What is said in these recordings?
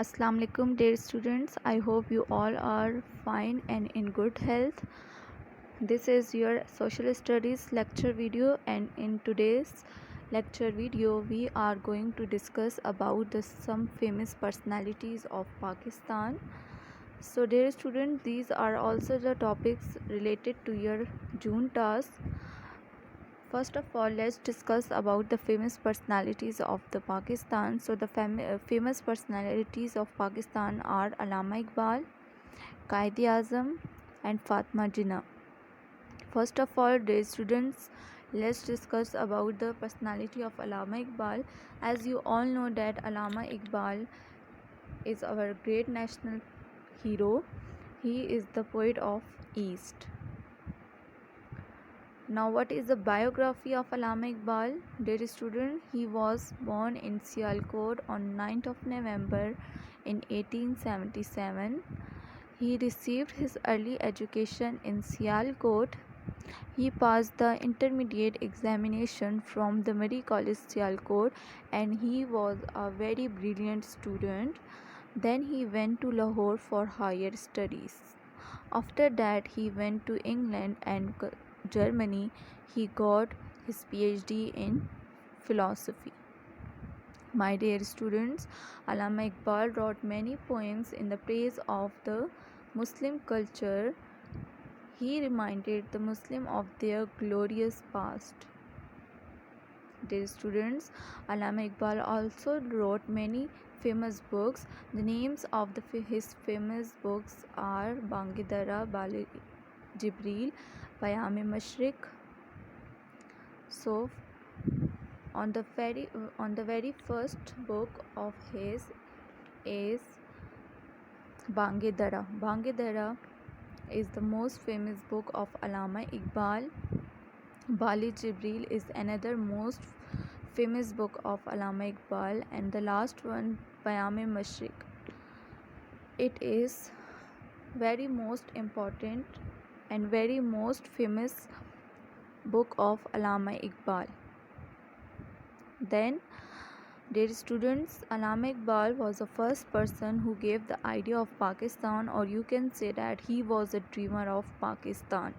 Assalamu alaikum dear students. I hope you all are fine and in good health. This is your social studies lecture video, and in today's lecture video we are going to discuss about some famous personalities of Pakistan. So dear students, these are also the topics related to your June task. First of all, let's discuss about the famous personalities of the Pakistan. So the famous personalities of Pakistan are Allama Iqbal, Quaid-e-Azam and Fatma Jinnah. First of all, dear students, let's discuss about the personality of Allama Iqbal. As you all know that Allama Iqbal is our great national hero. He is the poet of East. Now, what is the biography of Allama Iqbal? Dear student, he was born in Sialkot on 9th of November in 1877. He received his early education in Sialkot. He passed the intermediate examination from the Mary College Sialkot, and he was a very brilliant student. Then he went to Lahore for higher studies. After that, he went to England and Germany. He got his PhD in philosophy. My dear students, Allama Iqbal wrote many poems in the praise of the Muslim culture. He reminded the Muslim of their glorious past. Dear students, Allama Iqbal also wrote many famous books. The names of his famous books are Bangedara, Bali Jibril, Payam-e Mashriq. So, on the very first book of his is Bangedara. Bangedara is the most famous book of Allama Iqbal. Bali Jibril is another most famous book of Allama Iqbal, and the last one, Payam-e Mashriq. It is very most important and very most famous book of Allama Iqbal. Then, dear students, Allama Iqbal was the first person who gave the idea of Pakistan, or you can say that he was a dreamer of Pakistan.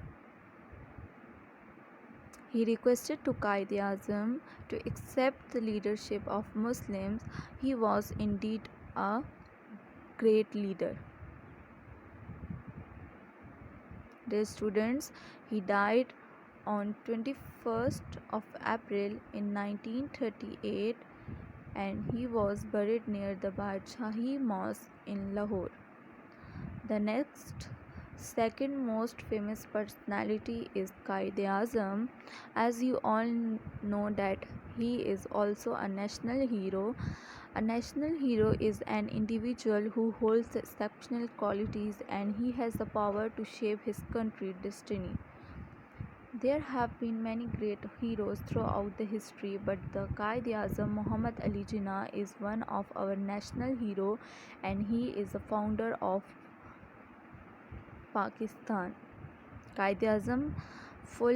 He requested to Quaid-e-Azam to accept the leadership of Muslims. He was indeed a great leader. Dear students, he died on 21st of April in 1938, and he was buried near the Badshahi Mosque in Lahore. The next second most famous personality is Quaid-e-Azam. As you all know that he is also a national hero. A national hero is an individual who holds exceptional qualities and he has the power to shape his country's destiny. There have been many great heroes throughout the history, but the Quaid-e-Azam Muhammad Ali Jinnah is one of our national hero, and he is the founder of Pakistan. Quaid-e-Azam full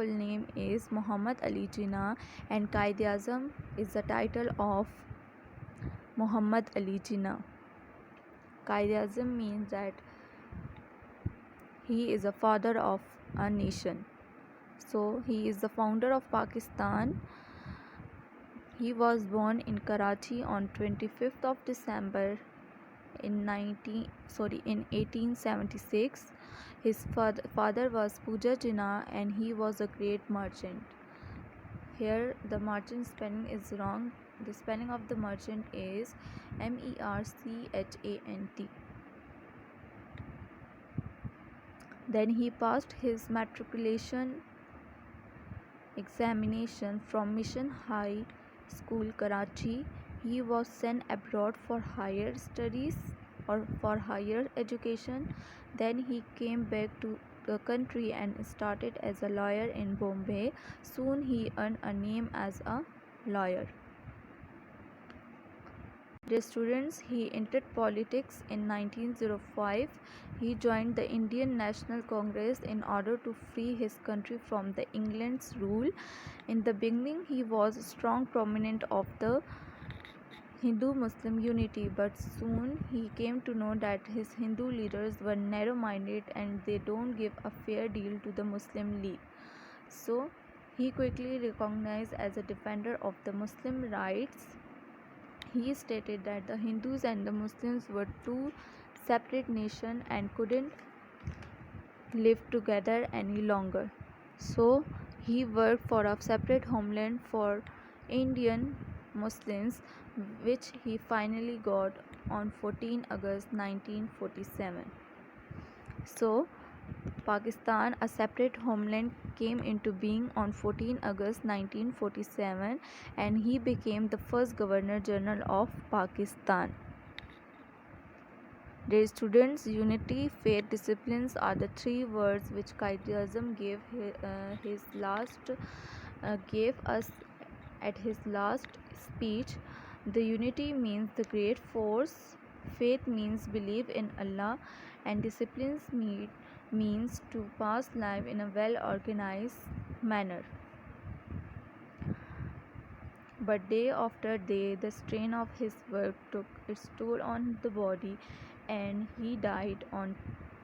name is Muhammad Ali Jinnah, and Quaid-e-Azam is the title of Muhammad Ali Jinnah. Quaid-e-Azam means that he is a father of a nation. So he is the founder of Pakistan. He was born in Karachi on 25th of December in 1876. His father was Puja Jinnah, and he was a great merchant. Here the merchant spelling is wrong. The spelling of the merchant is Merchant. Then he passed his matriculation examination from Mission High School, Karachi. He was sent abroad for higher studies or for higher education. Then he came back to the country and started as a lawyer in Bombay. Soon he earned a name as a lawyer. Dear students, he entered politics in 1905. He joined the Indian National Congress in order to free his country from the England's rule. In the beginning, he was a strong proponent of the Hindu-Muslim unity, but soon he came to know that his Hindu leaders were narrow-minded and they don't give a fair deal to the Muslim League. So he quickly recognized as a defender of the Muslim rights. He stated that the Hindus and the Muslims were two separate nations and couldn't live together any longer. So he worked for a separate homeland for Indian Muslims, which he finally got on 14 August 1947. So Pakistan, a separate homeland, came into being on 14 August 1947 and he became the first Governor General of Pakistan. Dear students, unity, faith, disciplines are the three words which Quaid-e-Azam gave us at his last speech. The unity means the great force, faith means believe in Allah, and disciplines means to pass life in a well-organized manner. But day after day, the strain of his work took its toll on the body, and he died on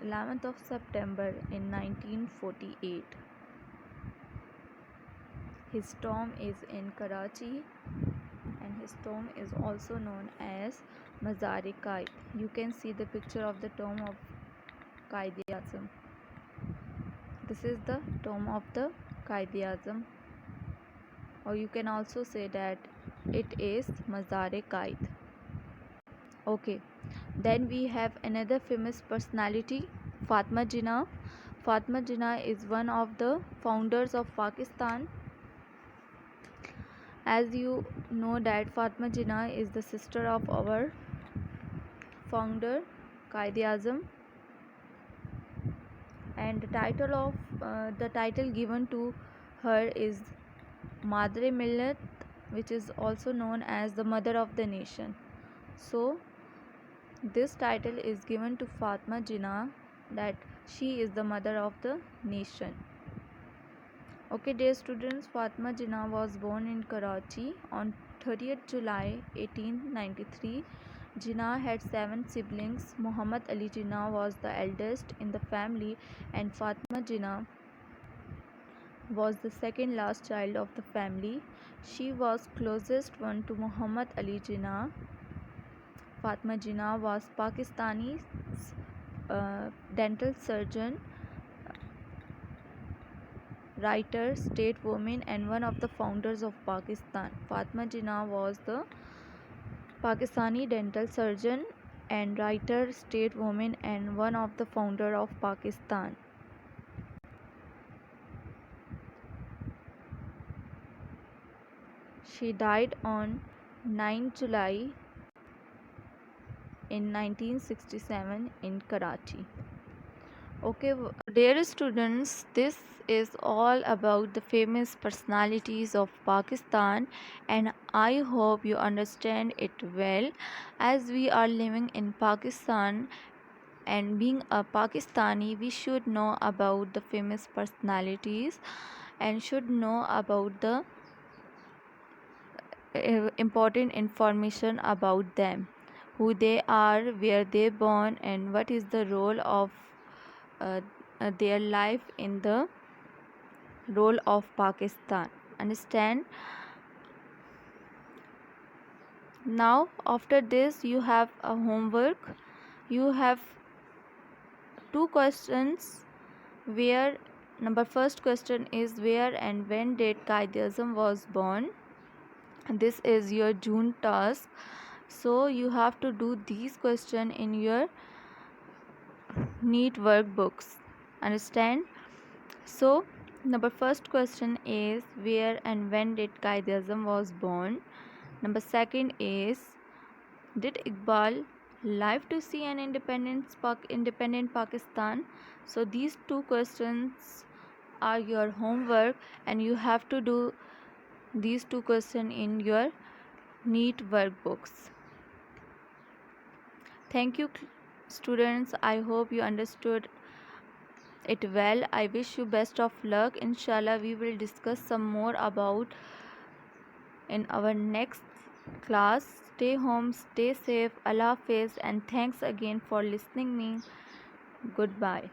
11th of September in 1948. His tomb is in Karachi, and his tomb is also known as Mazar-e-Quaid. You can see the picture of the tomb of Quaid-e-Azam. This is the tomb of the Quaid-e-Azam, or you can also say that it is Mazar-e-Quaid. Okay, then we have another famous personality, Fatma Jinnah. Fatma Jinnah is one of the founders of Pakistan. As you know that Fatma Jinnah is the sister of our founder Quaid-e-Azam, and the title given to her is Madre-Millat, which is also known as the mother of the nation. So this title is given to Fatma Jinnah, that she is the mother of the nation. Okay, dear students, Fatma Jinnah was born in Karachi on 30th July 1893. Jinnah had 7 siblings. Muhammad Ali Jinnah was the eldest in the family, and Fatma Jinnah was the second last child of the family. She was closest one to Muhammad Ali Jinnah. Fatma Jinnah was Pakistani dental surgeon, writer, stateswoman, and one of the founders of Pakistan. Fatma Jinnah was the Pakistani dental surgeon and writer, stateswoman, and one of the founder of Pakistan. She died on 9 July in 1967 in Karachi. Okay, dear students, this is all about the famous personalities of Pakistan, and I hope you understand it well. As we are living in Pakistan and being a Pakistani, we should know about the famous personalities and should know about the important information about them, who they are, where they born, and what is the role of their life in the role of Pakistan. Understand? Now after this you have a homework. You have 2 questions, where first question is where and when did Quaid-e-Azam was born. This is your June task, so you have to do these questions in your NEET workbooks. Understand? So first question is where and when did Quaid-e-Azam was born. Second is, did Iqbal live to see an independent Pakistan? So these 2 questions are your homework, and you have to do these 2 questions in your NEET workbooks. Thank you, students. I hope you understood it well. I wish you best of luck. Inshallah, we will discuss some more about in our next Class, stay home, stay safe, Allah Hafiz, and thanks again for listening me. Goodbye.